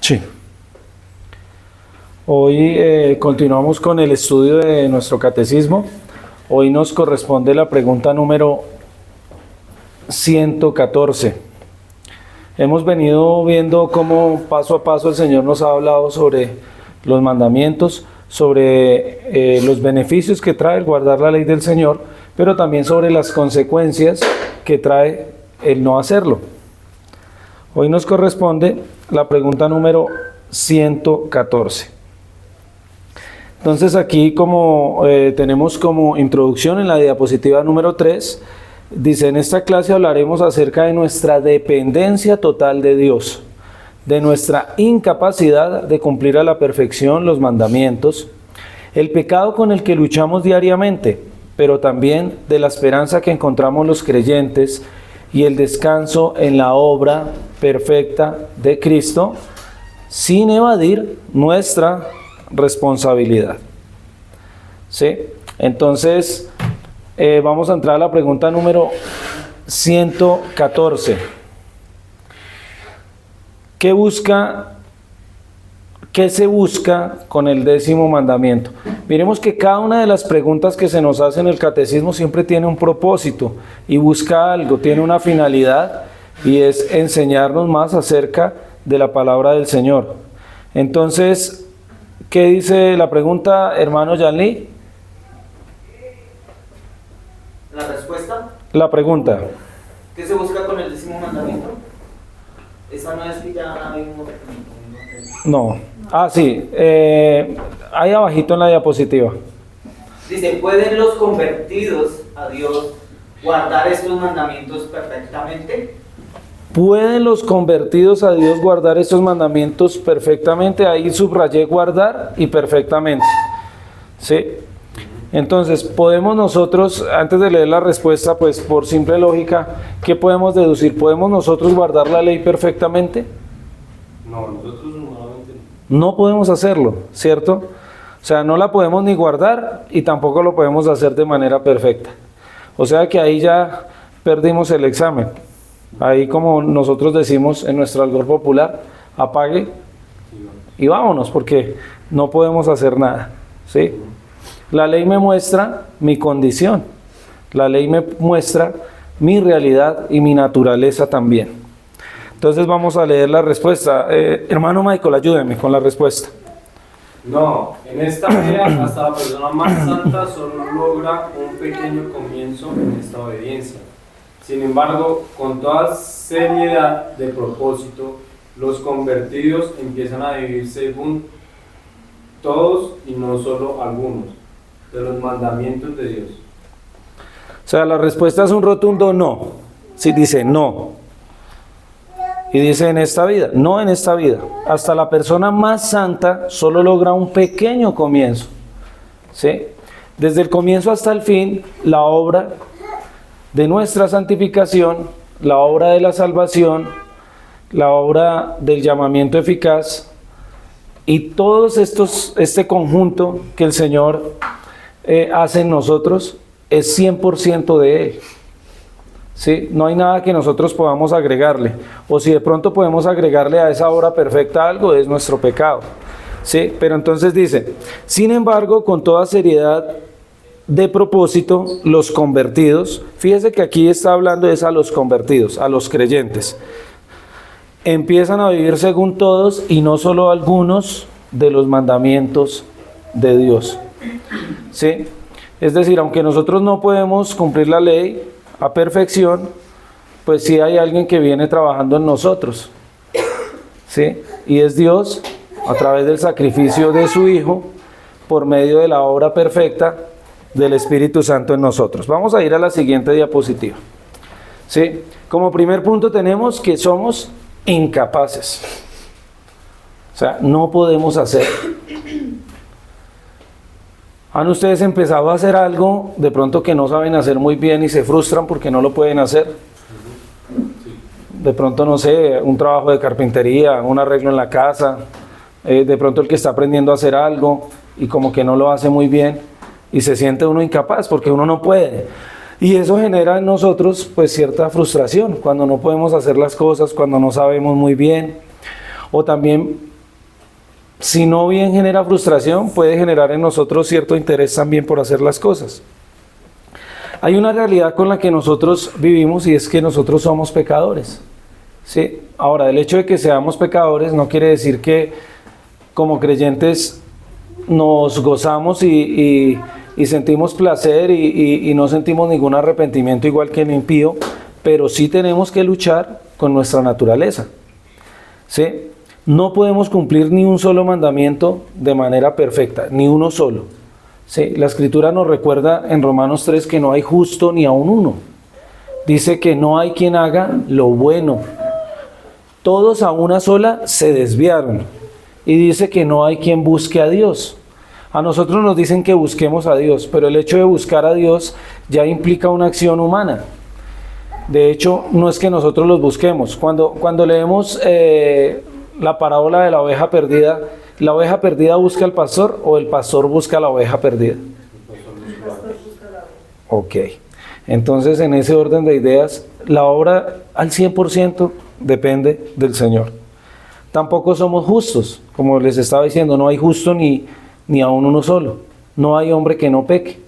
Sí. Hoy continuamos con el estudio de nuestro catecismo. Hoy nos corresponde la pregunta número 114. Hemos venido viendo cómo paso a paso el Señor nos ha hablado sobre los mandamientos, sobre los beneficios que trae el guardar la ley del Señor, pero también sobre las consecuencias que trae el no hacerlo. Hoy nos corresponde la pregunta número 114. Entonces aquí como tenemos como introducción en la diapositiva número 3, dice: en esta clase hablaremos acerca de nuestra dependencia total de Dios, de nuestra incapacidad de cumplir a la perfección los mandamientos, el pecado con el que luchamos diariamente, pero también de la esperanza que encontramos los creyentes y el descanso en la obra perfecta de Cristo, sin evadir nuestra responsabilidad. ¿Sí? Entonces, vamos a entrar a la pregunta número 114. ¿Qué se busca con el 10º mandamiento? Miremos que cada una de las preguntas que se nos hace en el catecismo siempre tiene un propósito y busca algo, tiene una finalidad, y es enseñarnos más acerca de la palabra del Señor. Entonces, ¿qué dice la pregunta, hermano Yanli? ¿La respuesta? La pregunta. ¿Qué se busca con el 10º mandamiento? Esa no es que ya vimos. No. Ah, sí. Ahí abajito en la diapositiva. Dice: ¿pueden los convertidos a Dios guardar estos mandamientos perfectamente? ¿Pueden los convertidos a Dios guardar estos mandamientos perfectamente? Ahí subrayé guardar y perfectamente. ¿Sí? Entonces, podemos nosotros, antes de leer la respuesta, pues por simple lógica, ¿qué podemos deducir? ¿Podemos nosotros guardar la ley perfectamente? No, nosotros humanamente no podemos hacerlo, ¿cierto? O sea, no la podemos ni guardar y tampoco lo podemos hacer de manera perfecta. O sea que ahí ya perdimos el examen. Ahí, como nosotros decimos en nuestro algor popular, apague y vámonos, porque no podemos hacer nada, ¿sí? La ley me muestra mi condición, la ley me muestra mi realidad y mi naturaleza también. Entonces vamos a leer la respuesta. Hermano Michael, ayúdeme con la respuesta. No, en esta vida hasta la persona más santa solo logra un pequeño comienzo en esta obediencia. Sin embargo, con toda seriedad de propósito, los convertidos empiezan a vivir según todos y no solo algunos de los mandamientos de Dios. O sea, la respuesta es un rotundo no. Sí, dice no. Y dice en esta vida, no en esta vida. Hasta la persona más santa solo logra un pequeño comienzo. ¿Sí? Desde el comienzo hasta el fin, la obra de nuestra santificación, la obra de la salvación, la obra del llamamiento eficaz y todos este conjunto que el Señor hace en nosotros es 100% de Él. ¿Sí? No hay nada que nosotros podamos agregarle, o si de pronto podemos agregarle a esa obra perfecta algo, es nuestro pecado. ¿Sí? Pero entonces dice: sin embargo, con toda seriedad de propósito, los convertidos, fíjese que aquí está hablando es a los convertidos, a los creyentes, empiezan a vivir según todos y no solo algunos de los mandamientos de Dios. ¿Sí? Es decir, aunque nosotros no podemos cumplir la ley a perfección, pues sí hay alguien que viene trabajando en nosotros. ¿Sí? Y es Dios, a través del sacrificio de su Hijo, por medio de la obra perfecta del Espíritu Santo en nosotros. Vamos a ir a la siguiente diapositiva. ¿Sí? Como primer punto tenemos que somos incapaces. O sea, no podemos hacer. ¿Han ustedes empezado a hacer algo de pronto que no saben hacer muy bien y se frustran porque no lo pueden hacer? De pronto, no sé, un trabajo de carpintería, un arreglo en la casa, de pronto el que está aprendiendo a hacer algo y como que no lo hace muy bien y se siente uno incapaz porque uno no puede. Y eso genera en nosotros pues cierta frustración cuando no podemos hacer las cosas, cuando no sabemos muy bien. O también, si no bien genera frustración, puede generar en nosotros cierto interés también por hacer las cosas. Hay una realidad con la que nosotros vivimos y es que nosotros somos pecadores, ¿sí? Ahora, el hecho de que seamos pecadores no quiere decir que como creyentes nos gozamos y sentimos placer y no sentimos ningún arrepentimiento igual que el impío, pero sí tenemos que luchar con nuestra naturaleza, ¿sí? No podemos cumplir ni un solo mandamiento de manera perfecta, ni uno solo. Sí, la Escritura nos recuerda en Romanos 3 que no hay justo ni aun uno. Dice que no hay quien haga lo bueno. Todos a una sola se desviaron. Y dice que no hay quien busque a Dios. A nosotros nos dicen que busquemos a Dios, pero el hecho de buscar a Dios ya implica una acción humana. De hecho, no es que nosotros los busquemos. Cuando leemos la parábola de la oveja perdida busca al pastor o el pastor busca a la oveja perdida. Ok, entonces en ese orden de ideas, la obra al 100% depende del Señor. Tampoco somos justos, como les estaba diciendo, no hay justo ni aun uno solo. No hay hombre que no peque.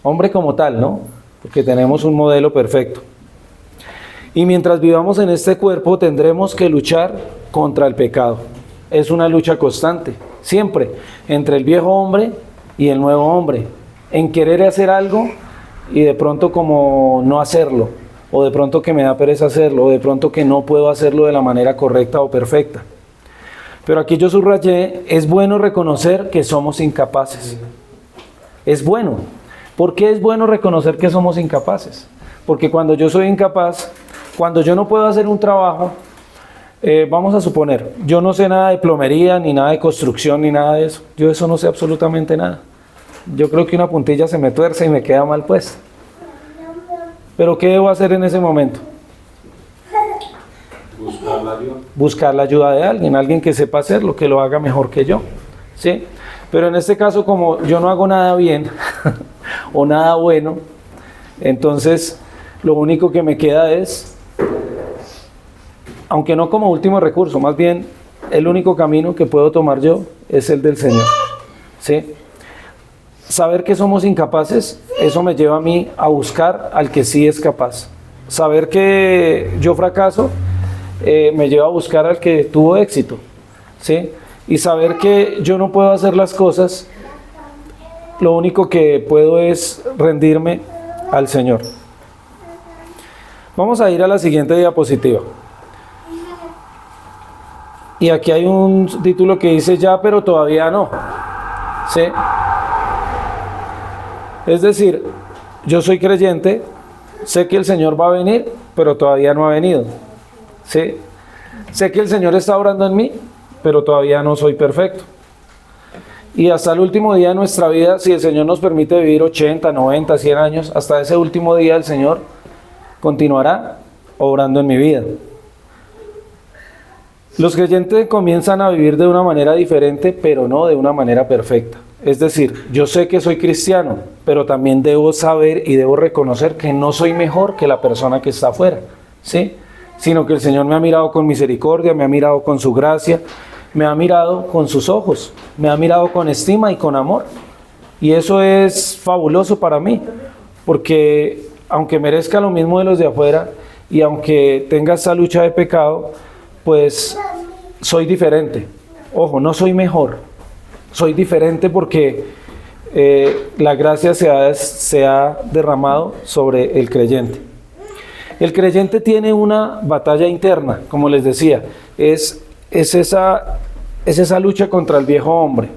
Hombre como tal, ¿no? Porque tenemos un modelo perfecto. Y mientras vivamos en este cuerpo tendremos que luchar contra el pecado. Es una lucha constante, siempre, entre el viejo hombre y el nuevo hombre, en querer hacer algo y de pronto como no hacerlo, o de pronto que me da pereza hacerlo, o de pronto que no puedo hacerlo de la manera correcta o perfecta. Pero aquí yo subrayé, es bueno reconocer que somos incapaces. Es bueno. ¿Por qué es bueno reconocer que somos incapaces? Porque cuando yo soy incapaz, cuando yo no puedo hacer un trabajo, vamos a suponer, yo no sé nada de plomería, ni nada de construcción, ni nada de eso. Yo de eso no sé absolutamente nada. Yo creo que una puntilla se me tuerce y me queda mal puesta. Pero ¿qué debo hacer en ese momento? Buscar la ayuda. Buscar la ayuda de alguien que sepa hacerlo, que lo haga mejor que yo, ¿sí? Pero en este caso, como yo no hago nada bien o nada bueno, entonces lo único que me queda es, aunque no como último recurso, más bien el único camino que puedo tomar yo es el del Señor, ¿sí? Saber que somos incapaces, eso me lleva a mí a buscar al que sí es capaz. Saber que yo fracaso, me lleva a buscar al que tuvo éxito, ¿sí? Y saber que yo no puedo hacer las cosas, lo único que puedo es rendirme al Señor. Vamos a ir a la siguiente diapositiva. Y aquí hay un título que dice ya, pero todavía no, ¿sí? Es decir, yo soy creyente, sé que el Señor va a venir, pero todavía no ha venido, ¿sí? Sé que el Señor está obrando en mí, pero todavía no soy perfecto. Y hasta el último día de nuestra vida, si el Señor nos permite vivir 80, 90, 100 años, hasta ese último día el Señor continuará obrando en mi vida. Los creyentes comienzan a vivir de una manera diferente, pero no de una manera perfecta. Es decir, yo sé que soy cristiano, pero también debo saber y debo reconocer que no soy mejor que la persona que está afuera, ¿sí? Sino que el Señor me ha mirado con misericordia, me ha mirado con su gracia, me ha mirado con sus ojos, me ha mirado con estima y con amor. Y eso es fabuloso para mí, porque aunque merezca lo mismo de los de afuera y aunque tenga esa lucha de pecado, pues soy diferente. Ojo, no soy mejor, soy diferente porque la gracia se ha derramado sobre el creyente. El creyente tiene una batalla interna, como les decía, es esa lucha contra el viejo hombre.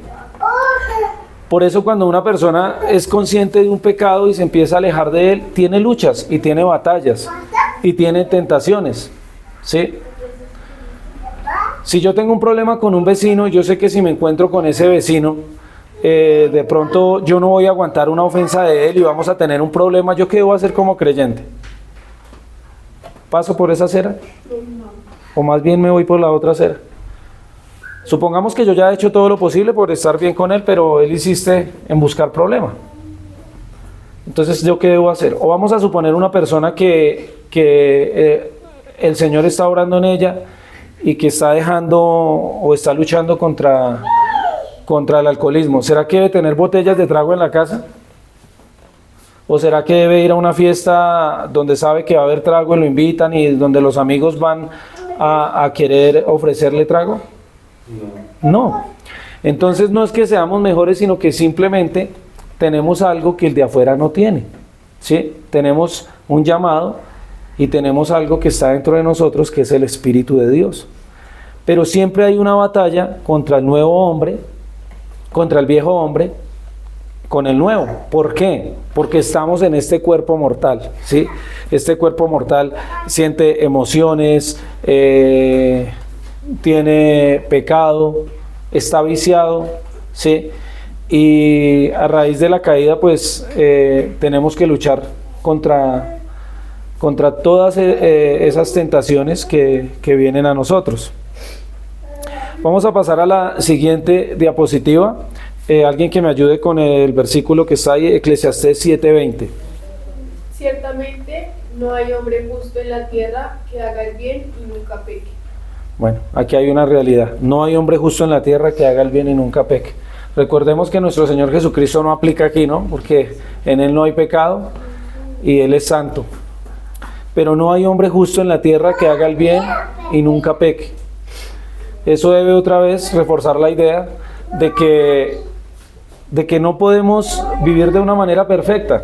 Por eso cuando una persona es consciente de un pecado y se empieza a alejar de él, tiene luchas y tiene batallas y tiene tentaciones, ¿sí? Si yo tengo un problema con un vecino, yo sé que si me encuentro con ese vecino, de pronto yo no voy a aguantar una ofensa de él y vamos a tener un problema. ¿Yo qué debo hacer como creyente? ¿Paso por esa acera? ¿O más bien me voy por la otra acera? Supongamos que yo ya he hecho todo lo posible por estar bien con él, pero él insiste en buscar problema. Entonces, ¿yo qué debo hacer? O vamos a suponer una persona que el Señor está obrando en ella y que está dejando o está luchando contra el alcoholismo, ¿será que debe tener botellas de trago en la casa? ¿O será que debe ir a una fiesta donde sabe que va a haber trago y lo invitan y donde los amigos van a querer ofrecerle trago? No. Entonces no es que seamos mejores, sino que simplemente tenemos algo que el de afuera no tiene, ¿sí? Tenemos un llamado y tenemos algo que está dentro de nosotros, que es el Espíritu de Dios. Pero siempre hay una batalla contra el nuevo hombre, contra el viejo hombre, con el nuevo. ¿Por qué? Porque estamos en este cuerpo mortal, ¿sí? Este cuerpo mortal siente emociones, tiene pecado, está viciado, ¿sí? Y a raíz de la caída, pues, tenemos que luchar contra todas esas tentaciones que vienen a nosotros. Vamos a pasar a la siguiente diapositiva. Alguien que me ayude con el versículo que está ahí, Eclesiastés 7:20. Ciertamente no hay hombre justo en la tierra que haga el bien y nunca peque. Bueno, aquí hay una realidad. No hay hombre justo en la tierra que haga el bien y nunca peque. Recordemos que nuestro Señor Jesucristo no aplica aquí, ¿no? Porque en Él no hay pecado y Él es santo. Pero no hay hombre justo en la tierra que haga el bien y nunca peque. Eso debe otra vez reforzar la idea de que no podemos vivir de una manera perfecta.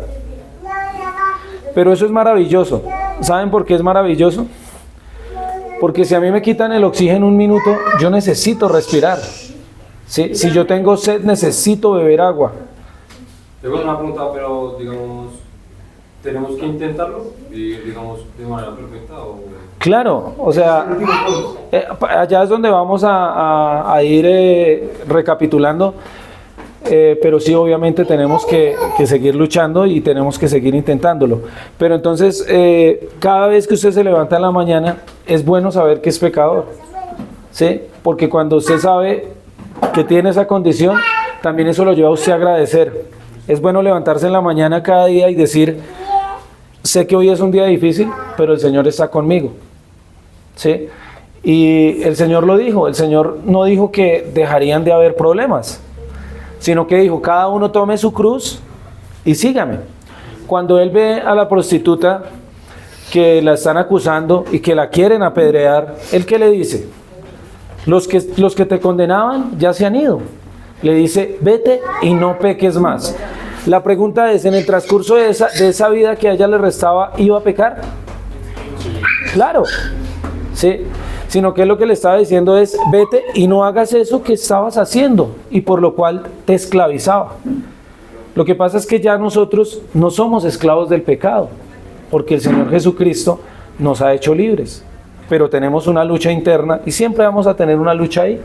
Pero eso es maravilloso. ¿Saben por qué es maravilloso? Porque si a mí me quitan el oxígeno un minuto, yo necesito respirar. ¿Sí? Si yo tengo sed, necesito beber agua. Tengo una pregunta, pero digamos, ¿tenemos que intentarlo? Digamos, de manera perfecta o... Claro, o sea, allá es donde vamos a ir recapitulando. Pero sí, obviamente tenemos que seguir luchando y tenemos que seguir intentándolo. Pero entonces, cada vez que usted se levanta en la mañana, es bueno saber que es pecador, ¿sí? Porque cuando usted sabe que tiene esa condición, también eso lo lleva a usted a agradecer. Es bueno levantarse en la mañana cada día y decir, sé que hoy es un día difícil, pero el Señor está conmigo, ¿sí? Y el Señor lo dijo, el Señor no dijo que dejarían de haber problemas, sino que dijo, cada uno tome su cruz y sígame. Cuando Él ve a la prostituta que la están acusando y que la quieren apedrear, ¿Él qué le dice? Los que te condenaban ya se han ido. Le dice, vete y no peques más. La pregunta es, ¿en el transcurso de esa vida que a ella le restaba, iba a pecar? Claro, sí. Sino que lo que le estaba diciendo es, vete y no hagas eso que estabas haciendo y por lo cual te esclavizaba. Lo que pasa es que ya nosotros no somos esclavos del pecado, porque el Señor Jesucristo nos ha hecho libres, pero tenemos una lucha interna y siempre vamos a tener una lucha ahí.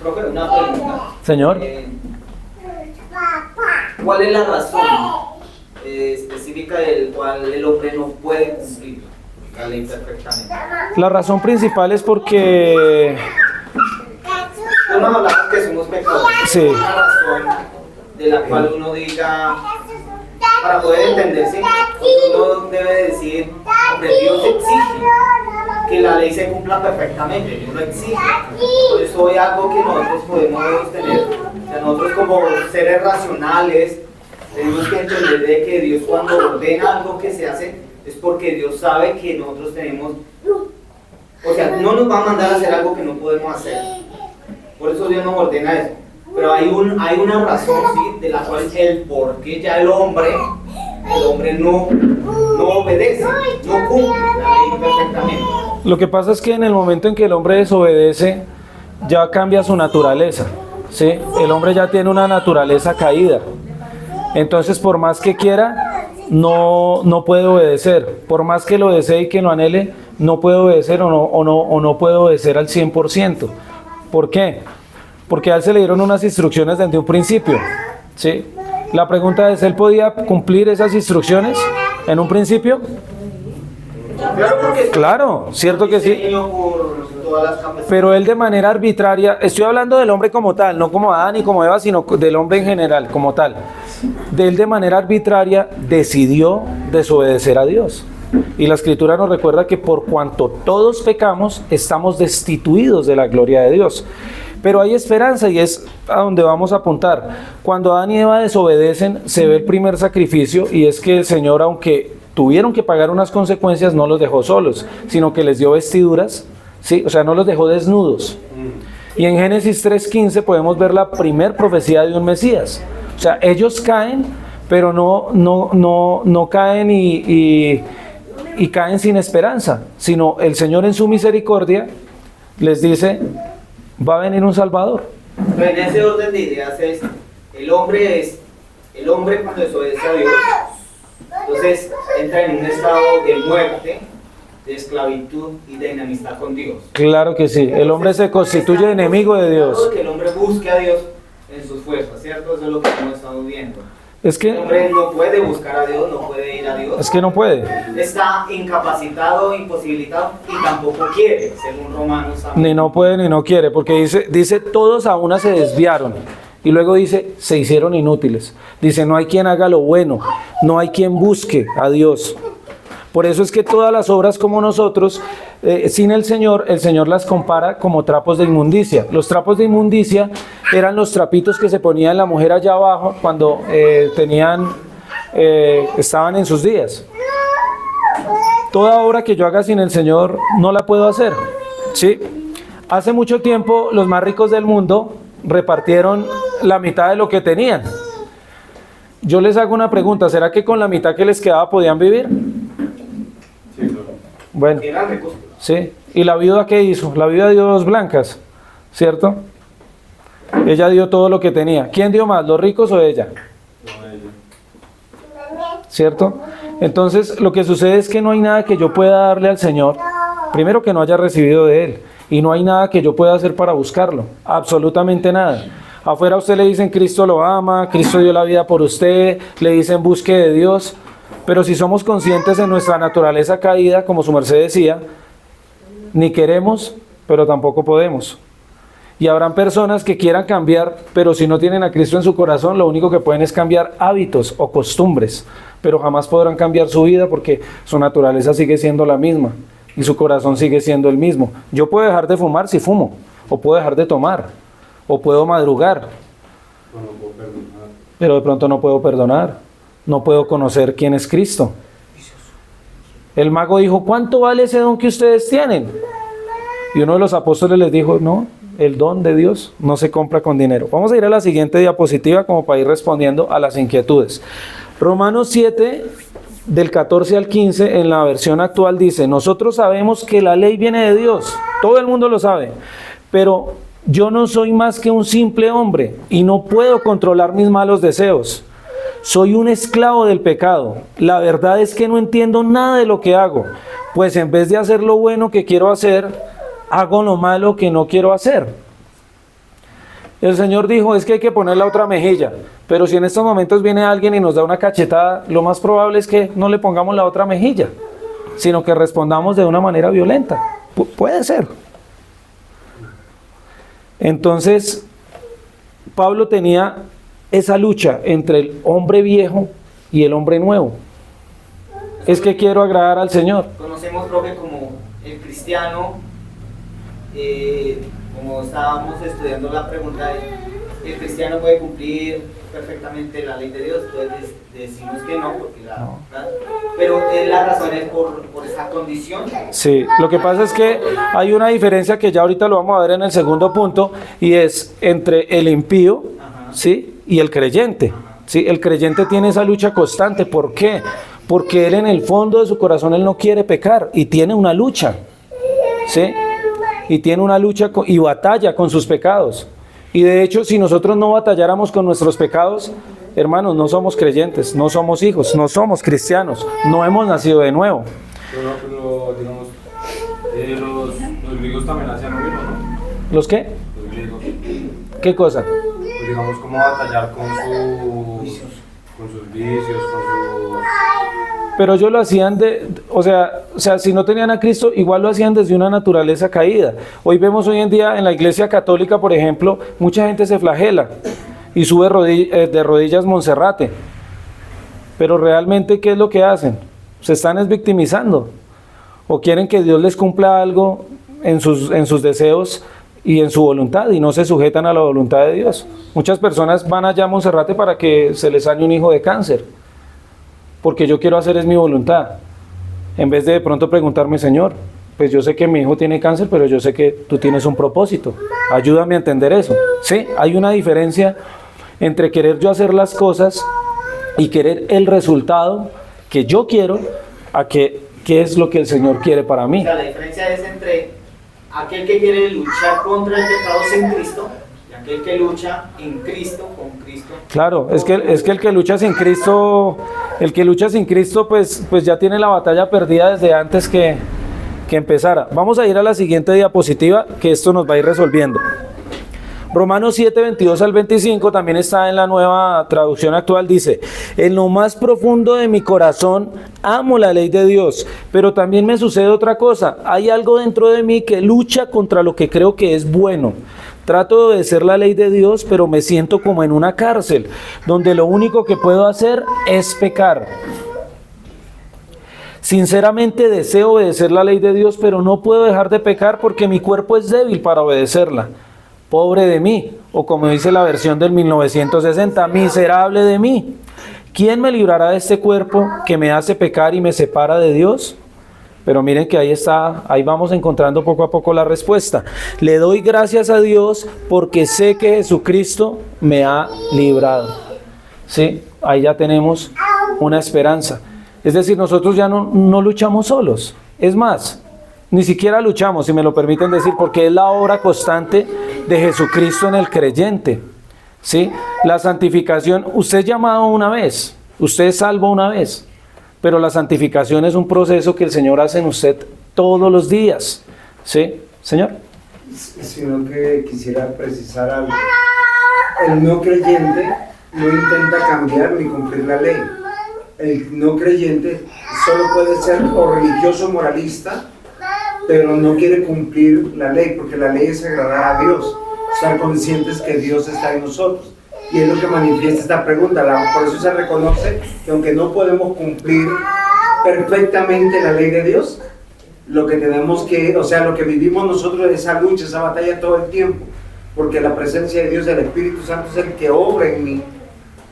Profe, una pregunta. Señor. ¿Cuál es la razón específica del cual el hombre no puede cumplir la ley perfectamente? La razón principal es porque... Tú nos hablabas que somos pecadores. Sí. ¿Hay una razón de la cual uno diga, para poder entenderse, uno debe decir, hombre, Dios exige que la ley se cumpla perfectamente, Dios lo exige? Por eso hay algo que nosotros podemos tener, o sea, nosotros como seres racionales tenemos que entender de que Dios, cuando ordena algo que se hace, es porque Dios sabe que nosotros tenemos, o sea, no nos va a mandar a hacer algo que no podemos hacer. Por eso Dios nos ordena eso. Pero hay una razón, ¿sí?, de la cual el por qué ya el hombre no obedece, no cumple la ley perfectamente. Lo que pasa es que en el momento en que el hombre desobedece, ya cambia su naturaleza, ¿sí? El hombre ya tiene una naturaleza caída. Entonces, por más que quiera, no puede obedecer. Por más que lo desee y que lo anhele, no puede obedecer o no puede obedecer al 100%. ¿Por qué? Porque a él se le dieron unas instrucciones desde un principio, ¿sí? La pregunta es, ¿él podía cumplir esas instrucciones en un principio? Claro, porque Claro, cierto que sí. por todas las capacidades. Pero él de manera arbitraria, estoy hablando del hombre como tal, no como Adán y como Eva, sino del hombre en general, como tal. De él de manera arbitraria decidió desobedecer a Dios. Y la Escritura nos recuerda que por cuanto todos pecamos, estamos destituidos de la gloria de Dios. Pero hay esperanza y es a donde vamos a apuntar. Cuando Adán y Eva desobedecen, se ve el primer sacrificio, y es que el Señor, aunque tuvieron que pagar unas consecuencias, no los dejó solos, sino que les dio vestiduras, ¿sí? O sea, no los dejó desnudos. Y en Génesis 3:15 podemos ver la primer profecía de un Mesías. O sea, ellos caen, pero no caen y caen sin esperanza, sino el Señor en su misericordia les dice: va a venir un Salvador. Pero en ese orden de ideas es el hombre cuando desobedece a Dios, entonces entra en un estado de muerte, de esclavitud y de enemistad con Dios. Claro que sí, el hombre se constituye enemigo de Dios. Que el hombre busque a Dios en sus fuerzas, ¿cierto? Eso es lo que hemos estado viendo. Es El que, hombre no puede buscar a Dios, no puede ir a Dios. es que no puede, Está incapacitado, imposibilitado y tampoco quiere, según Romanos. ni no puede ni no quiere, porque dice todos a una se desviaron. Y luego dice, se hicieron inútiles. Dice, no hay quien haga lo bueno, no hay quien busque a Dios. Por eso es que todas las obras como nosotros, sin el Señor las compara como trapos de inmundicia. Los trapos de inmundicia eran los trapitos que se ponía la mujer allá abajo cuando estaban en sus días. Toda obra que yo haga sin el Señor no la puedo hacer, ¿sí? Hace mucho tiempo los más ricos del mundo repartieron la mitad de lo que tenían. Yo les hago una pregunta, ¿será que con la mitad que les quedaba podían vivir? Sí, claro. Bueno, Eran ricos. sí. ¿Y la viuda qué hizo? La viuda dio 2 blancas, ¿cierto? Ella dio todo lo que tenía. ¿Quién dio más, los ricos o ella? No, ella. ¿Cierto? Entonces, lo que sucede es que no hay nada que yo pueda darle al Señor, primero que no haya recibido de Él, y no hay nada que yo pueda hacer para buscarlo, absolutamente nada. Afuera a usted le dicen Cristo lo ama, Cristo dio la vida por usted, le dicen busque de Dios, pero si somos conscientes de nuestra naturaleza caída, como su merced decía, ni queremos, pero tampoco podemos. Y habrán personas que quieran cambiar, pero si no tienen a Cristo en su corazón, lo único que pueden es cambiar hábitos o costumbres, pero jamás podrán cambiar su vida porque su naturaleza sigue siendo la misma y su corazón sigue siendo el mismo. Yo puedo dejar de fumar si fumo, o puedo dejar de tomar, o puedo madrugar, Bueno, puedo perdonar. pero de pronto no puedo perdonar, no puedo conocer quién es Cristo. El mago dijo, ¿cuánto vale ese don que ustedes tienen? Y uno de los apóstoles les dijo, no, el don de Dios no se compra con dinero. Vamos a ir a la siguiente diapositiva como para ir respondiendo a las inquietudes. Romanos 7, del 14 al 15, en la versión actual dice, nosotros sabemos que la ley viene de Dios, todo el mundo lo sabe, pero yo no soy más que un simple hombre y no puedo controlar mis malos deseos. Soy un esclavo del pecado. La verdad es que no entiendo nada de lo que hago, pues en vez de hacer lo bueno que quiero hacer, hago lo malo que no quiero hacer. El Señor dijo, es que hay que poner la otra mejilla, pero si en estos momentos viene alguien y nos da una cachetada, lo más probable es que no le pongamos la otra mejilla, sino que respondamos de una manera violenta. Puede ser. Entonces, Pablo tenía esa lucha entre el hombre viejo y el hombre nuevo. Es que quiero agradar al Señor. Conocemos, profe, como el cristiano, como estábamos estudiando la pregunta, el cristiano puede cumplir perfectamente la ley de Dios, entonces decimos que no, porque pero la razón es por esa condición. Sí, lo que pasa es que hay una diferencia que ya ahorita lo vamos a ver en el segundo punto, y es entre el impío, ¿sí?, y el creyente. ¿Sí? El creyente tiene esa lucha constante. ¿Por qué? Porque él en el fondo de su corazón él no quiere pecar y tiene una lucha, ¿sí? Y tiene una lucha y batalla con sus pecados. Y de hecho, si nosotros no batalláramos con nuestros pecados, hermanos, no somos creyentes, no somos hijos, no somos cristianos, no hemos nacido de nuevo. Pero digamos, los griegos también hacían lo mismo, ¿no? ¿Los qué? Los griegos. ¿Qué cosa? Pues digamos, cómo batallar con sus vicios, con sus... Pero ellos lo hacían o sea, si no tenían a Cristo, igual lo hacían desde una naturaleza caída. Hoy vemos hoy en día en la Iglesia Católica, por ejemplo, mucha gente se flagela y sube de rodillas Monserrate. Pero realmente, ¿qué es lo que hacen? se están victimizando. O quieren que Dios les cumpla algo en sus deseos y en su voluntad, y no se sujetan a la voluntad de Dios. Muchas personas van allá a Monserrate para que se les sane un hijo de cáncer, porque yo quiero hacer es mi voluntad, en vez de pronto preguntarme, Señor, pues yo sé que mi hijo tiene cáncer, pero yo sé que tú tienes un propósito, ayúdame a entender eso. Sí, hay una diferencia entre querer yo hacer las cosas y querer el resultado que yo quiero, a qué es lo que el Señor quiere para mí. O sea, la diferencia es entre aquel que quiere luchar contra el pecado sin Cristo y aquel que lucha en Cristo, con Cristo. Claro, es que el que lucha sin Cristo, pues ya tiene la batalla perdida desde antes que empezara. Vamos a ir a la siguiente diapositiva, que esto nos va a ir resolviendo. Romanos 7, 22 al 25, también está en la Nueva Traducción Actual, dice: en lo más profundo de mi corazón amo la ley de Dios, pero también me sucede otra cosa. Hay algo dentro de mí que lucha contra lo que creo que es bueno. Trato de obedecer la ley de Dios, pero me siento como en una cárcel, donde lo único que puedo hacer es pecar. Sinceramente deseo obedecer la ley de Dios, pero no puedo dejar de pecar porque mi cuerpo es débil para obedecerla. Pobre de mí, o como dice la versión del 1960, miserable de mí. ¿Quién me librará de este cuerpo que me hace pecar y me separa de Dios? Pero miren que ahí vamos encontrando poco a poco la respuesta. Le doy gracias a Dios porque sé que Jesucristo me ha librado. Sí, ahí ya tenemos una esperanza. Es decir, nosotros ya no luchamos solos. Es más, ni siquiera luchamos, si me lo permiten decir, porque es la obra constante de Jesucristo en el creyente. ¿Sí? La santificación, usted es llamado una vez, usted es salvo una vez, pero la santificación es un proceso que el Señor hace en usted todos los días. ¿Sí, Señor? Sino que quisiera precisar algo. El no creyente no intenta cambiar ni cumplir la ley. El no creyente solo puede ser o religioso moralista, pero no quiere cumplir la ley, porque la ley es agradar a Dios, estar conscientes que Dios está en nosotros. Y es lo que manifiesta esta pregunta. Por eso se reconoce que aunque no podemos cumplir perfectamente la ley de Dios, lo que tenemos que, o sea, lo que vivimos nosotros es esa lucha, esa batalla todo el tiempo, porque la presencia de Dios, el Espíritu Santo, es el que obra en mí.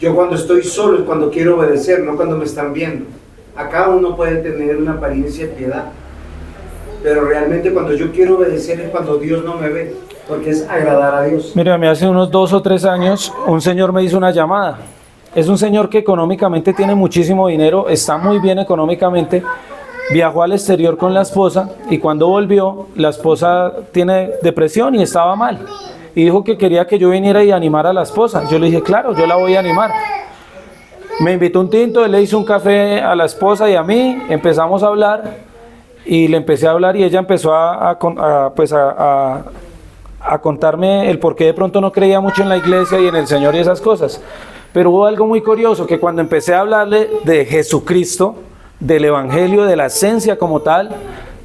Yo cuando estoy solo es cuando quiero obedecer, no cuando me están viendo. Acá uno puede tener una apariencia de piedad, pero realmente cuando yo quiero obedecer es cuando Dios no me ve, porque es agradar a Dios. Mira, hace unos 2 o 3 años un señor me hizo una llamada. Es un señor que económicamente tiene muchísimo dinero, está muy bien económicamente. Viajó al exterior con la esposa y cuando volvió, la esposa tiene depresión y estaba mal. Y dijo que quería que yo viniera y animara a la esposa. Yo le dije, claro, yo la voy a animar. Me invitó un tinto, él le hizo un café a la esposa y a mí, empezamos a hablar y le empecé a hablar y ella empezó a contarme el por qué de pronto no creía mucho en la iglesia y en el Señor y esas cosas. Pero hubo algo muy curioso, que cuando empecé a hablarle de Jesucristo, del Evangelio, de la esencia como tal,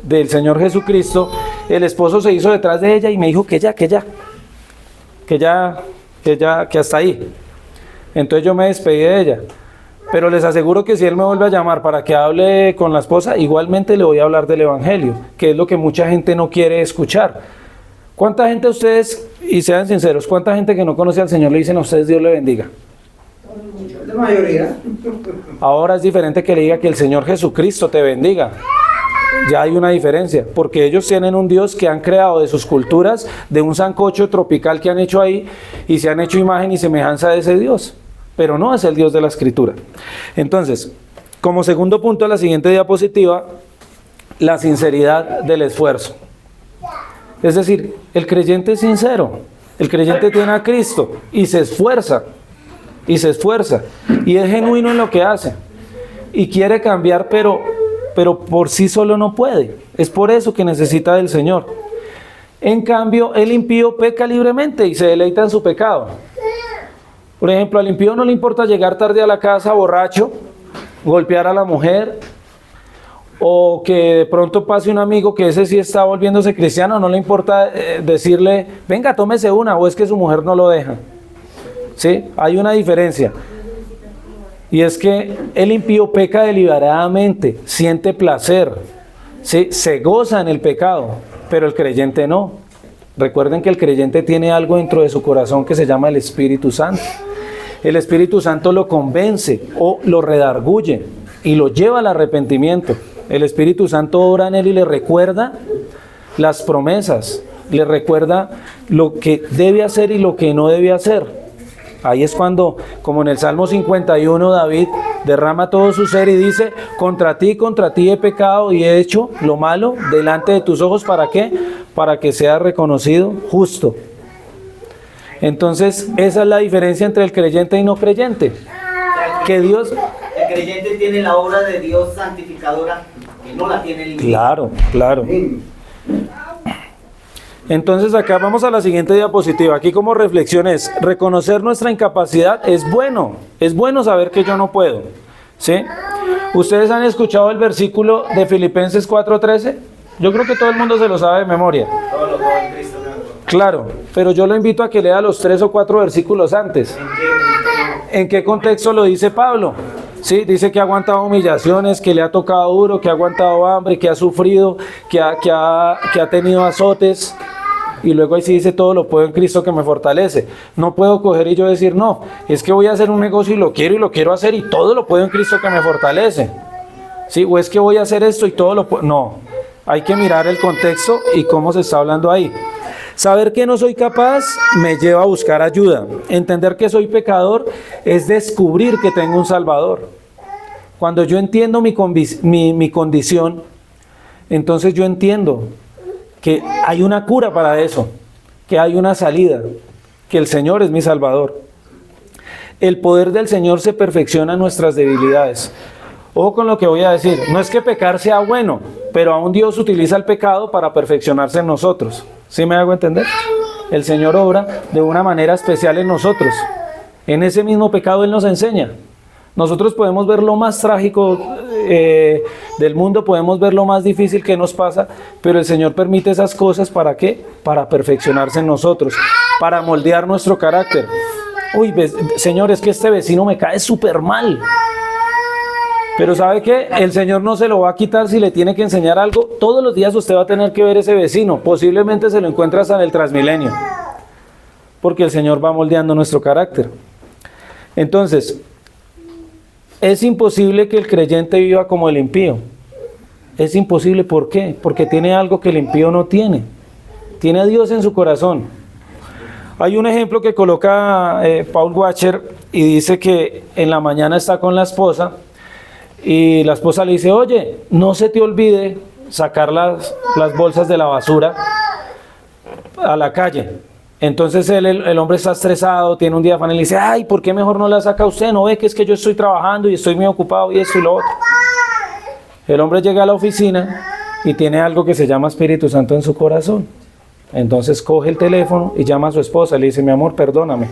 del Señor Jesucristo, el esposo se hizo detrás de ella y me dijo que hasta ahí. Entonces yo me despedí de ella. Pero les aseguro que si él me vuelve a llamar para que hable con la esposa, igualmente le voy a hablar del Evangelio, que es lo que mucha gente no quiere escuchar. ¿Cuánta gente ustedes, y sean sinceros, cuánta gente que no conoce al Señor le dicen a ustedes Dios le bendiga? La mayoría. Ahora es diferente que le diga que el Señor Jesucristo te bendiga. Ya hay una diferencia, porque ellos tienen un Dios que han creado de sus culturas, de un sancocho tropical que han hecho ahí, y se han hecho imagen y semejanza de ese Dios, pero no es el Dios de la Escritura. Entonces, como segundo punto, la siguiente diapositiva, la sinceridad del esfuerzo. Es decir, el creyente es sincero, el creyente tiene a Cristo y se esfuerza, y es genuino en lo que hace, y quiere cambiar, pero por sí solo no puede. Es por eso que necesita del Señor. En cambio, el impío peca libremente y se deleita en su pecado. Por ejemplo, al impío no le importa llegar tarde a la casa borracho, golpear a la mujer, o que de pronto pase un amigo que ese sí está volviéndose cristiano, no le importa decirle, venga, tómese una, o es que su mujer no lo deja. ¿Sí? Hay una diferencia. Y es que el impío peca deliberadamente, siente placer, ¿sí? Se goza en el pecado, pero el creyente no. Recuerden que el creyente tiene algo dentro de su corazón que se llama el Espíritu Santo. El Espíritu Santo lo convence o lo redarguye y lo lleva al arrepentimiento. El Espíritu Santo obra en él y le recuerda las promesas, le recuerda lo que debe hacer y lo que no debe hacer. Ahí es cuando, como en el Salmo 51, David derrama todo su ser y dice: contra ti he pecado y he hecho lo malo delante de tus ojos. ¿Para qué? Para que sea reconocido justo. Entonces, esa es la diferencia entre el creyente y no creyente. Que Dios... El creyente tiene la obra de Dios santificadora, que no la tiene el impío. Claro, claro. Entonces acá vamos a la siguiente diapositiva. Aquí como reflexión es: reconocer nuestra incapacidad es bueno saber que yo no puedo, ¿sí? ¿Ustedes han escuchado el versículo de Filipenses 4:13? Yo creo que todo el mundo se lo sabe de memoria. Todo lo puedo en Cristo que me fortalece. Claro, pero yo lo invito a que lea los 3 o 4 versículos antes. ¿En qué contexto lo dice Pablo? Sí, dice que ha aguantado humillaciones, que le ha tocado duro, que ha aguantado hambre, que ha sufrido, que ha tenido azotes. Y luego ahí sí dice: todo lo puedo en Cristo que me fortalece. No puedo coger y yo decir: no, es que voy a hacer un negocio y lo quiero hacer y todo lo puedo en Cristo que me fortalece. Sí, o es que voy a hacer esto y todo lo puedo. No, hay que mirar el contexto y cómo se está hablando ahí. Saber que no soy capaz me lleva a buscar ayuda. Entender que soy pecador es descubrir que tengo un Salvador. Cuando yo entiendo mi condición, entonces yo entiendo que hay una cura para eso, que hay una salida, que el Señor es mi Salvador. El poder del Señor se perfecciona en nuestras debilidades. Ojo con lo que voy a decir: no es que pecar sea bueno, pero aún Dios utiliza el pecado para perfeccionarse en nosotros. ¿Sí me hago entender? El Señor obra de una manera especial en nosotros. En ese mismo pecado Él nos enseña. Nosotros podemos ver lo más trágico del mundo, podemos ver lo más difícil que nos pasa, pero el Señor permite esas cosas, ¿para qué? Para perfeccionarse en nosotros, para moldear nuestro carácter. Uy, Señor, es que este vecino me cae súper mal. Pero ¿sabe qué? El Señor no se lo va a quitar si le tiene que enseñar algo. Todos los días usted va a tener que ver ese vecino. Posiblemente se lo encuentra hasta en el Transmilenio. Porque el Señor va moldeando nuestro carácter. Entonces, es imposible que el creyente viva como el impío. Es imposible, ¿por qué? Porque tiene algo que el impío no tiene. Tiene a Dios en su corazón. Hay un ejemplo que coloca Paul Washer y dice que en la mañana está con la esposa y la esposa le dice: oye, no se te olvide sacar las bolsas de la basura a la calle. Entonces el hombre está estresado, tiene un día de afán y le dice: ay, ¿por qué mejor no la saca usted? ¿No ve que es que yo estoy trabajando y estoy muy ocupado y esto y lo otro? El hombre llega a la oficina y tiene algo que se llama Espíritu Santo en su corazón. Entonces coge el teléfono y llama a su esposa y le dice: mi amor, perdóname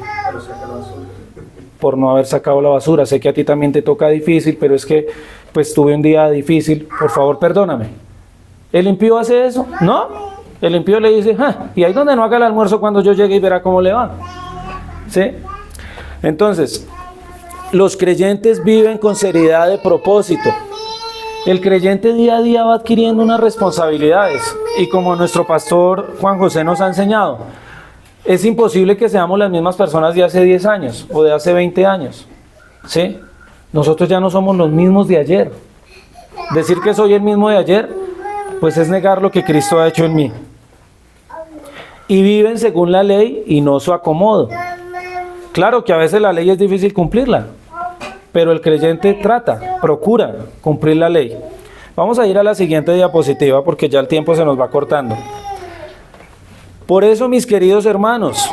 por no haber sacado la basura. Sé que a ti también te toca difícil, pero es que pues tuve un día difícil, por favor perdóname. ¿El impío hace eso? No. El impío le dice: y ahí donde no haga el almuerzo cuando yo llegue y verá cómo le va. ¿Sí? Entonces, los creyentes viven con seriedad de propósito. El creyente día a día va adquiriendo unas responsabilidades. Y como nuestro pastor Juan José nos ha enseñado, es imposible que seamos las mismas personas de hace 10 años o de hace 20 años. ¿Sí? Nosotros ya no somos los mismos de ayer. Decir que soy el mismo de ayer, pues es negar lo que Cristo ha hecho en mí. Y viven según la ley y no su acomodo. Claro que a veces la ley es difícil cumplirla, pero el creyente procura cumplir la ley. Vamos a ir a la siguiente diapositiva porque ya el tiempo se nos va cortando. Por eso, mis queridos hermanos,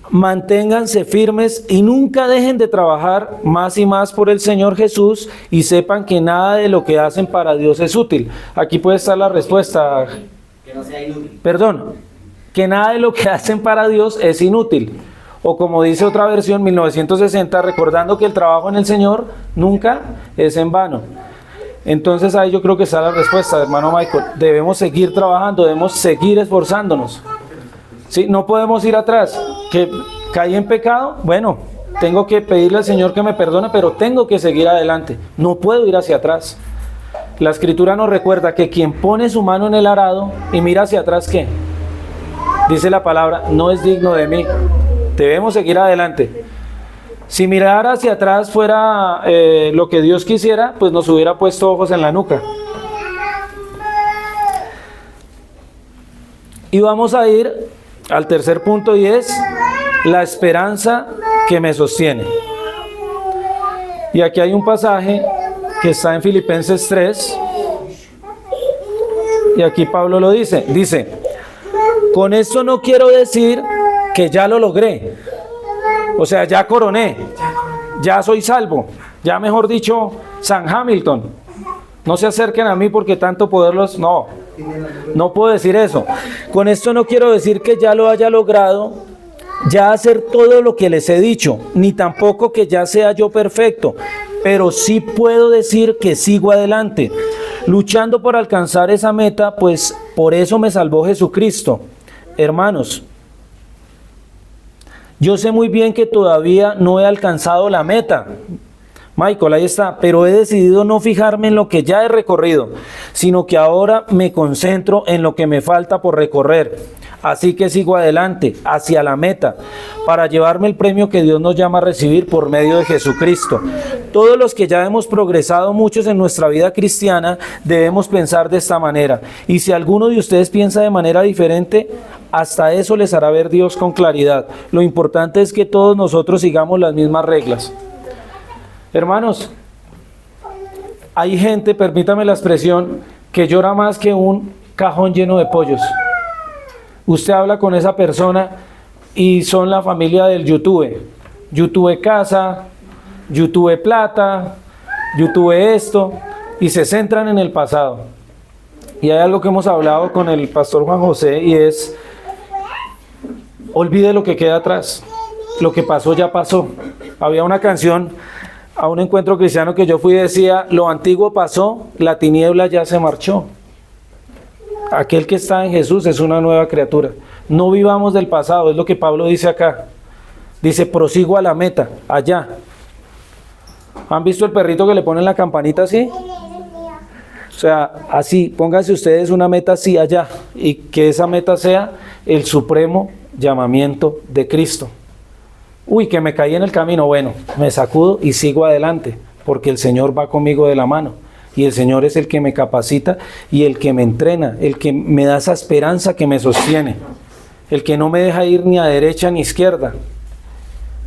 manténganse firmes y nunca dejen de trabajar más y más por el Señor Jesús, y sepan que nada de lo que hacen para Dios es útil. Aquí puede estar la respuesta. Que no sea inútil. Perdón, que nada de lo que hacen para Dios es inútil. O como dice otra versión, 1960, recordando que el trabajo en el Señor nunca es en vano. Entonces ahí yo creo que está la respuesta, hermano Michael. Debemos seguir trabajando, debemos seguir esforzándonos. ¿Sí? No podemos ir atrás. ¿Que caí en pecado? Bueno, tengo que pedirle al Señor que me perdone, pero tengo que seguir adelante. No puedo ir hacia atrás. La Escritura nos recuerda que quien pone su mano en el arado y mira hacia atrás, ¿qué? Dice la palabra, no es digno de mí. Debemos seguir adelante. Si mirar hacia atrás fuera lo que Dios quisiera, pues nos hubiera puesto ojos en la nuca. Y vamos a ir al tercer punto, y es la esperanza que me sostiene. Y aquí hay un pasaje que está en Filipenses 3, y aquí Pablo lo dice, con esto no quiero decir que ya lo logré, o sea, ya coroné, ya soy salvo, ya mejor dicho, San Hamilton, no se acerquen a mí porque tanto poderlos, no puedo decir eso. Con esto no quiero decir que ya lo haya logrado, ya hacer todo lo que les he dicho, ni tampoco que ya sea yo perfecto, pero sí puedo decir que sigo adelante, luchando por alcanzar esa meta, pues por eso me salvó Jesucristo. Hermanos, yo sé muy bien que todavía no he alcanzado la meta. Michael, ahí está, pero he decidido no fijarme en lo que ya he recorrido, sino que ahora me concentro en lo que me falta por recorrer. Así que sigo adelante, hacia la meta, para llevarme el premio que Dios nos llama a recibir por medio de Jesucristo. Todos los que ya hemos progresado muchos en nuestra vida cristiana, debemos pensar de esta manera. Y si alguno de ustedes piensa de manera diferente, hasta eso les hará ver Dios con claridad. Lo importante es que todos nosotros sigamos las mismas reglas. Hermanos, hay gente, permítame la expresión, que llora más que un cajón lleno de pollos. Usted habla con esa persona y son la familia del YouTube. YouTube casa, YouTube plata, YouTube esto, y se centran en el pasado. Y hay algo que hemos hablado con el pastor Juan José, y es, olvide lo que queda atrás. Lo que pasó ya pasó. Había una canción a un encuentro cristiano que yo fui y decía, lo antiguo pasó, la tiniebla ya se marchó. Aquel que está en Jesús es una nueva criatura. No vivamos del pasado, es lo que Pablo dice acá. Dice, prosigo a la meta, allá. ¿Han visto el perrito que le ponen la campanita así? O sea, así, pónganse ustedes una meta así allá, y que esa meta sea el supremo llamamiento de Cristo. Uy, que me caí en el camino, bueno, me sacudo y sigo adelante, porque el Señor va conmigo de la mano. Y el Señor es el que me capacita y el que me entrena, el que me da esa esperanza que me sostiene, el que no me deja ir ni a derecha ni a izquierda.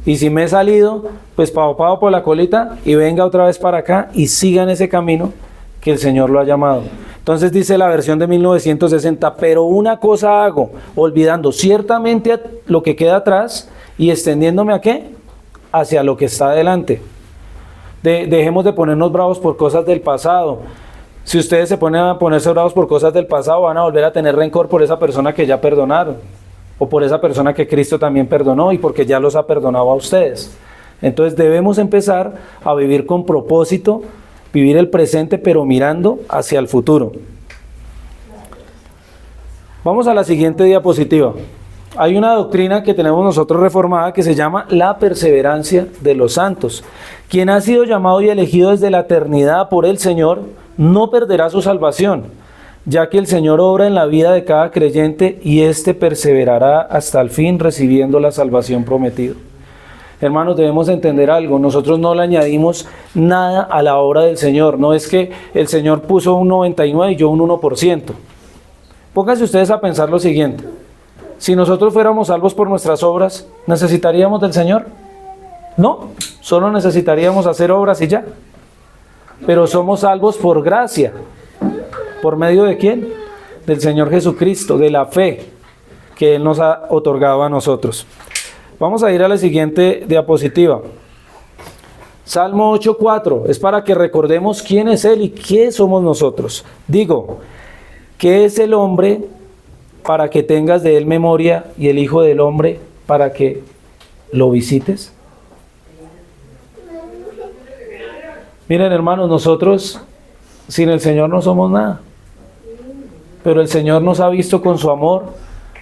Y si me he salido, pues pavo por la colita y venga otra vez para acá y siga en ese camino que el Señor lo ha llamado. Entonces dice la versión de 1960, pero una cosa hago, olvidando ciertamente lo que queda atrás y extendiéndome ¿a qué? Hacia lo que está adelante. Dejemos de ponernos bravos por cosas del pasado. Si ustedes se ponen a ponerse bravos por cosas del pasado, van a volver a tener rencor por esa persona que ya perdonaron, o por esa persona que Cristo también perdonó, y porque ya los ha perdonado a ustedes. Entonces debemos empezar a vivir con propósito, vivir el presente, pero mirando hacia el futuro. Vamos a la siguiente diapositiva. Hay una doctrina que tenemos nosotros reformada que se llama la perseverancia de los santos. Quien ha sido llamado y elegido desde la eternidad por el Señor no perderá su salvación, ya que el Señor obra en la vida de cada creyente y éste perseverará hasta el fin recibiendo la salvación prometida. Hermanos, debemos entender algo, nosotros no le añadimos nada a la obra del Señor, no es que el Señor puso un 99 y yo un 1%. Pónganse ustedes a pensar lo siguiente. Si nosotros fuéramos salvos por nuestras obras, ¿necesitaríamos del Señor? No, solo necesitaríamos hacer obras y ya. Pero somos salvos por gracia. ¿Por medio de quién? Del Señor Jesucristo, de la fe que Él nos ha otorgado a nosotros. Vamos a ir a la siguiente diapositiva. Salmo 8:4, es para que recordemos quién es Él y qué somos nosotros. Digo, ¿qué es el hombre para que tengas de él memoria, y el Hijo del Hombre para que lo visites? Miren, hermanos, nosotros sin el Señor no somos nada, pero el Señor nos ha visto con su amor,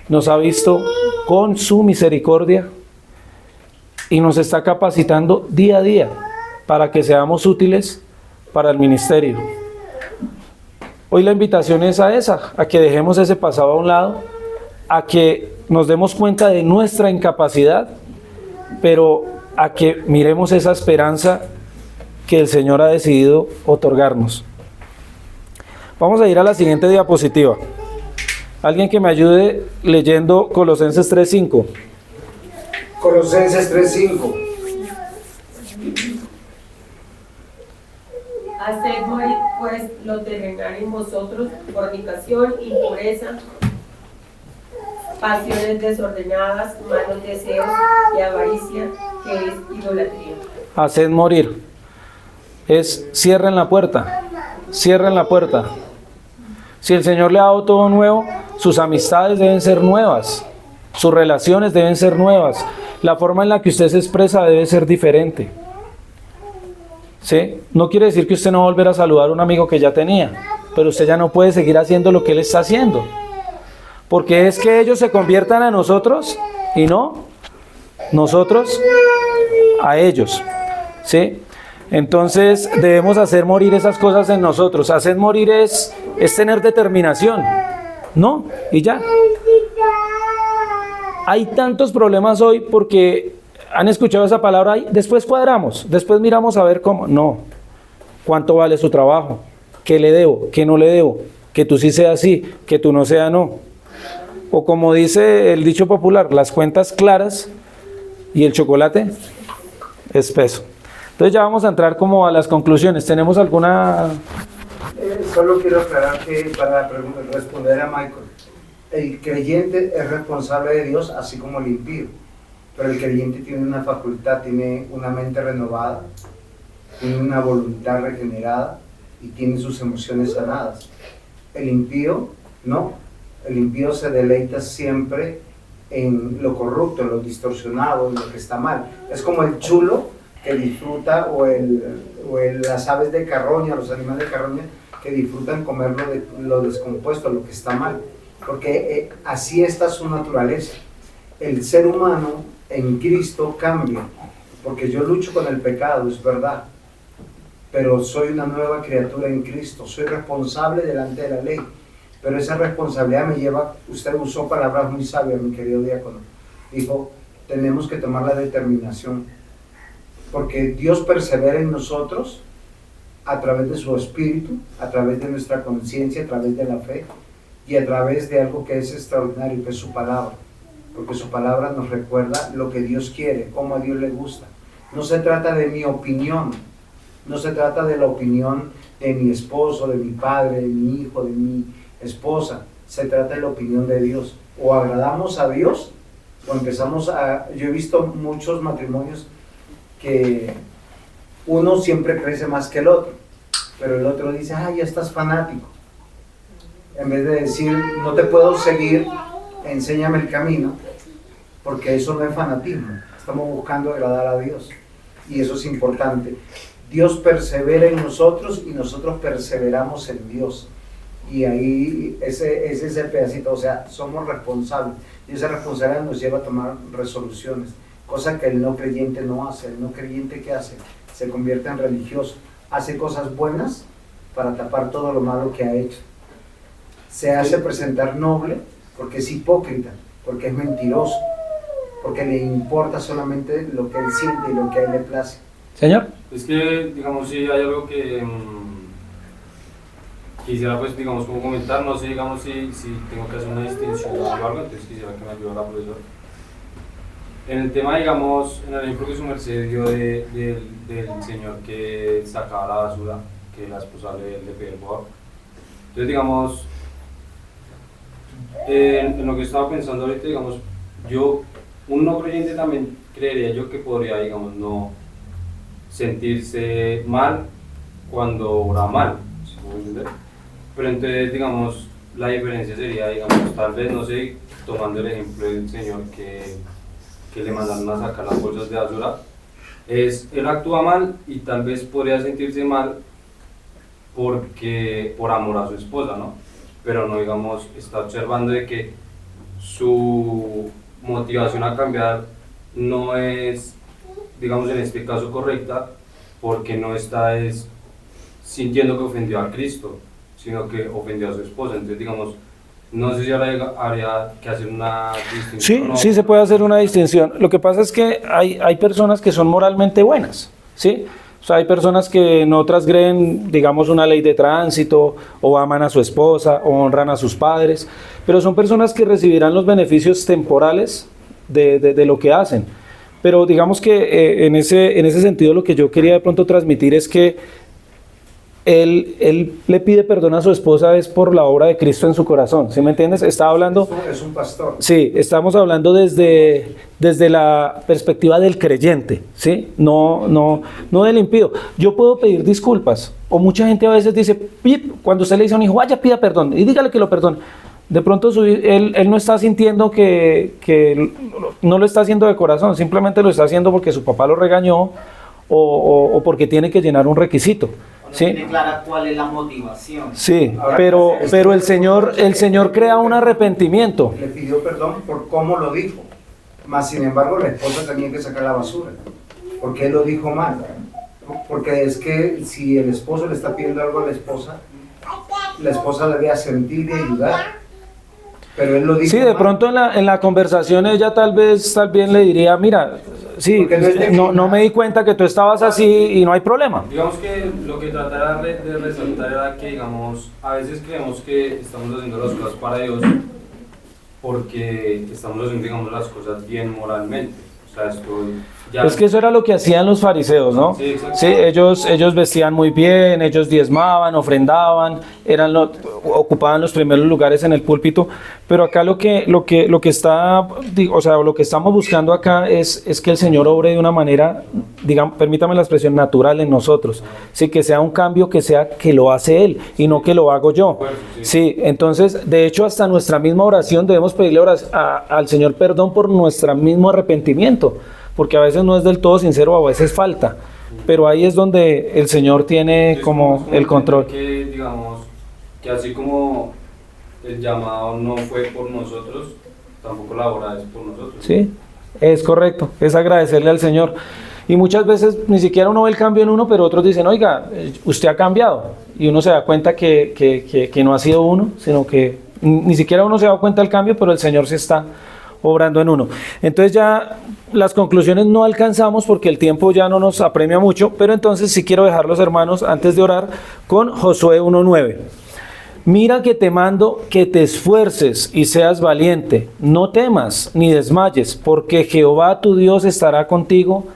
nos ha visto con su misericordia, y nos está capacitando día a día para que seamos útiles para el ministerio. Hoy la invitación es a esa, a que dejemos ese pasado a un lado, a que nos demos cuenta de nuestra incapacidad, pero a que miremos esa esperanza que el Señor ha decidido otorgarnos. Vamos a ir a la siguiente diapositiva. Alguien que me ayude leyendo Colosenses 3:5. Colosenses 3:5. Haced morir pues lo terrenal en vosotros, fornicación, impureza, pasiones desordenadas, malos deseos y avaricia, que es idolatría. Haced morir. Cierren la puerta. Cierren la puerta. Si el Señor le ha dado todo nuevo, sus amistades deben ser nuevas. Sus relaciones deben ser nuevas. La forma en la que usted se expresa debe ser diferente. ¿Sí? No quiere decir que usted no va a volver a saludar a un amigo que ya tenía, pero usted ya no puede seguir haciendo lo que él está haciendo. Porque es que ellos se conviertan a nosotros y no nosotros a ellos. ¿Sí? Entonces debemos hacer morir esas cosas en nosotros. Hacer morir es tener determinación. ¿No? Y ya. Hay tantos problemas hoy porque han escuchado esa palabra ahí. Después cuadramos, después miramos a ver cómo. No. ¿Cuánto vale su trabajo? ¿Qué le debo? ¿Qué no le debo? Que tú sí seas sí, que tú no seas no. O como dice el dicho popular, las cuentas claras y el chocolate espeso. Entonces ya vamos a entrar como a las conclusiones. ¿Tenemos alguna...? Solo quiero aclarar que para responder a Michael, el creyente es responsable de Dios así como el impío, pero el creyente tiene una facultad, tiene una mente renovada, tiene una voluntad regenerada y tiene sus emociones sanadas. El impío no, el impío se deleita siempre en lo corrupto, en lo distorsionado, en lo que está mal. Es como el chulo que disfruta, las aves de carroña, los animales de carroña, que disfrutan comer lo descompuesto, lo que está mal, porque así está su naturaleza. El ser humano en Cristo cambia, porque yo lucho con el pecado, es verdad, pero soy una nueva criatura en Cristo, soy responsable delante de la ley, pero esa responsabilidad me lleva, usted usó palabras muy sabias, mi querido diácono, dijo, tenemos que tomar la determinación, porque Dios persevera en nosotros a través de su espíritu, a través de nuestra conciencia, a través de la fe y a través de algo que es extraordinario, que es su palabra, porque su palabra nos recuerda lo que Dios quiere, cómo a Dios le gusta. No se trata de mi opinión, no se trata de la opinión de mi esposo, de mi padre, de mi hijo, de mi esposa, se trata de la opinión de Dios. O agradamos a Dios o empezamos a... Yo he visto muchos matrimonios que uno siempre crece más que el otro, pero el otro dice, ya estás fanático. En vez de decir, no te puedo seguir, enséñame el camino, porque eso no es fanatismo, estamos buscando agradar a Dios, y eso es importante. Dios persevera en nosotros y nosotros perseveramos en Dios, y ahí ese es el pedacito, o sea, somos responsables, y esa responsabilidad nos lleva a tomar resoluciones, cosa que el no creyente no hace. El no creyente, ¿qué hace? Se convierte en religioso, hace cosas buenas para tapar todo lo malo que ha hecho, se hace presentar noble porque es hipócrita, porque es mentiroso, porque le importa solamente lo que él siente y lo que a él le place. Señor. Es que, digamos, si hay algo que quisiera, pues, digamos, como comentar, no sé, digamos, si tengo que hacer una distinción o algo, entonces quisiera que me ayudara, profesor. En el tema, digamos, en el ejemplo que su merced dio del señor que sacaba la basura, que la esposa le pedía el favor. Entonces, digamos, en lo que estaba pensando ahorita, digamos, un no creyente también creería yo que podría, digamos, no sentirse mal cuando obra mal, ¿sí me entiende? Pero entonces, digamos, la diferencia sería, digamos, tal vez, no sé, tomando el ejemplo del señor que le mandaron a sacar las bolsas de basura, él actúa mal y tal vez podría sentirse mal por amor a su esposa, ¿no? Pero no, digamos, está observando de que su motivación a cambiar no es digamos en este caso correcta, porque no está sintiendo que ofendió a Cristo, sino que ofendió a su esposa. Entonces, digamos, no sé si habría que hacer una distinción. Sí, ¿no? sí se puede hacer una distinción. Lo que pasa es que hay personas que son moralmente buenas, ¿sí? O sea, hay personas que no transgreden, digamos, una ley de tránsito, o aman a su esposa, o honran a sus padres, pero son personas que recibirán los beneficios temporales de lo que hacen. Pero digamos que en ese sentido lo que yo quería de pronto transmitir es que él le pide perdón a su esposa es por la obra de Cristo en su corazón, ¿sí me entiendes? Estaba hablando... Es un pastor. Sí, estamos hablando desde la perspectiva del creyente, ¿sí? No del impío. Yo puedo pedir disculpas, o mucha gente a veces dice, cuando usted le dice a un hijo, vaya, pida perdón, y dígale que lo perdone. De pronto él no está sintiendo que no lo está haciendo de corazón, simplemente lo está haciendo porque su papá lo regañó, o porque tiene que llenar un requisito. No ¿Sí? tiene clara cuál es la motivación. Sí, pero el Señor crea un arrepentimiento. Le pidió perdón por cómo lo dijo. Mas, sin embargo, la esposa tenía que sacar la basura. Porque él lo dijo mal. Porque es que si el esposo le está pidiendo algo a la esposa debe asentir y ayudar. Pero él lo dijo Sí, de mal. pronto en la conversación ella tal vez le diría, mira, sí, Porque no es de no me di cuenta que tú estabas así y no hay problema. Digamos que lo que tratara de resaltar era que, digamos, a veces creemos que estamos haciendo las cosas para Dios porque estamos haciendo, digamos, las cosas bien moralmente. O sea, Es que eso era lo que hacían los fariseos, ¿no? Sí, exacto. Sí, ellos vestían muy bien, ellos diezmaban, ofrendaban, ocupaban los primeros lugares en el púlpito, pero acá lo que está, o sea, lo que estamos buscando acá es que el Señor obre de una manera, digamos, permítame la expresión, natural en nosotros. Sí, que sea un cambio que lo hace Él y no que lo hago yo. Sí, entonces, de hecho, hasta nuestra misma oración debemos pedirle al Señor perdón por nuestro mismo arrepentimiento, porque a veces no es del todo sincero, a veces falta, pero ahí es donde el Señor tiene como el control. Que, digamos, que así como el llamado no fue por nosotros, tampoco la obra es por nosotros. Sí, es correcto, es agradecerle al Señor. Y muchas veces ni siquiera uno ve el cambio en uno, pero otros dicen, oiga, usted ha cambiado. Y uno se da cuenta que no ha sido uno, sino que ni siquiera uno se da cuenta del cambio, pero el Señor se está obrando en uno. Entonces ya las conclusiones no alcanzamos porque el tiempo ya no nos apremia mucho, pero entonces sí quiero dejar los hermanos antes de orar con Josué 1:9. Mira que te mando que te esfuerces y seas valiente, no temas ni desmayes, porque Jehová tu Dios estará contigo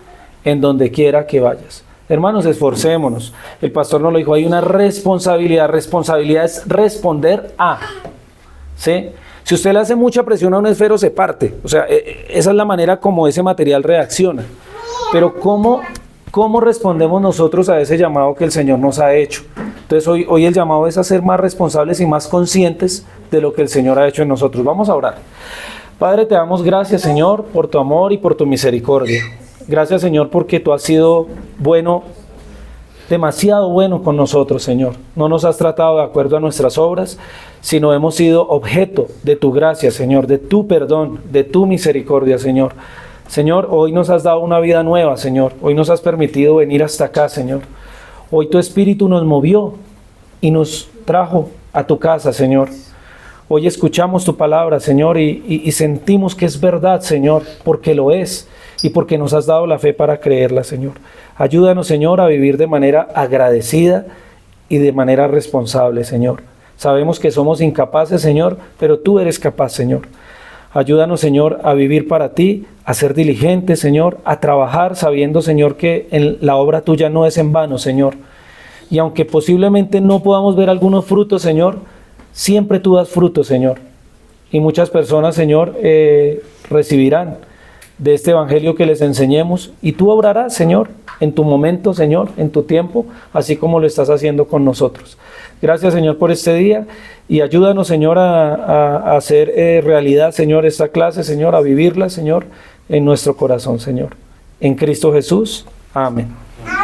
en donde quiera que vayas. Hermanos, esforcémonos. El pastor nos lo dijo, hay una responsabilidad. Responsabilidad es responder a, ¿sí? Si usted le hace mucha presión a un esfero, se parte. O sea, esa es la manera como ese material reacciona. Pero ¿cómo respondemos nosotros a ese llamado que el Señor nos ha hecho? Entonces hoy el llamado es a ser más responsables y más conscientes de lo que el Señor ha hecho en nosotros. Vamos a orar. Padre, te damos gracias, Señor, por tu amor y por tu misericordia. Gracias, Señor, porque tú has sido bueno, demasiado bueno con nosotros, Señor. No nos has tratado de acuerdo a nuestras obras, sino hemos sido objeto de tu gracia, Señor, de tu perdón, de tu misericordia, Señor. Señor, hoy nos has dado una vida nueva, Señor. Hoy nos has permitido venir hasta acá, Señor. Hoy tu Espíritu nos movió y nos trajo a tu casa, Señor. Hoy escuchamos tu palabra, Señor, y sentimos que es verdad, Señor, porque lo es y porque nos has dado la fe para creerla, Señor. Ayúdanos, Señor, a vivir de manera agradecida y de manera responsable, Señor. Sabemos que somos incapaces, Señor, pero tú eres capaz, Señor. Ayúdanos, Señor, a vivir para ti, a ser diligentes, Señor, a trabajar sabiendo, Señor, que la obra tuya no es en vano, Señor. Y aunque posiblemente no podamos ver algunos frutos, Señor, siempre tú das frutos, Señor. Y muchas personas, Señor, recibirán de este evangelio que les enseñemos, y tú obrarás, Señor, en tu momento, Señor, en tu tiempo, así como lo estás haciendo con nosotros. Gracias, Señor, por este día, y ayúdanos, Señor, a hacer realidad, Señor, esta clase, Señor, a vivirla, Señor, en nuestro corazón, Señor. En Cristo Jesús. Amén.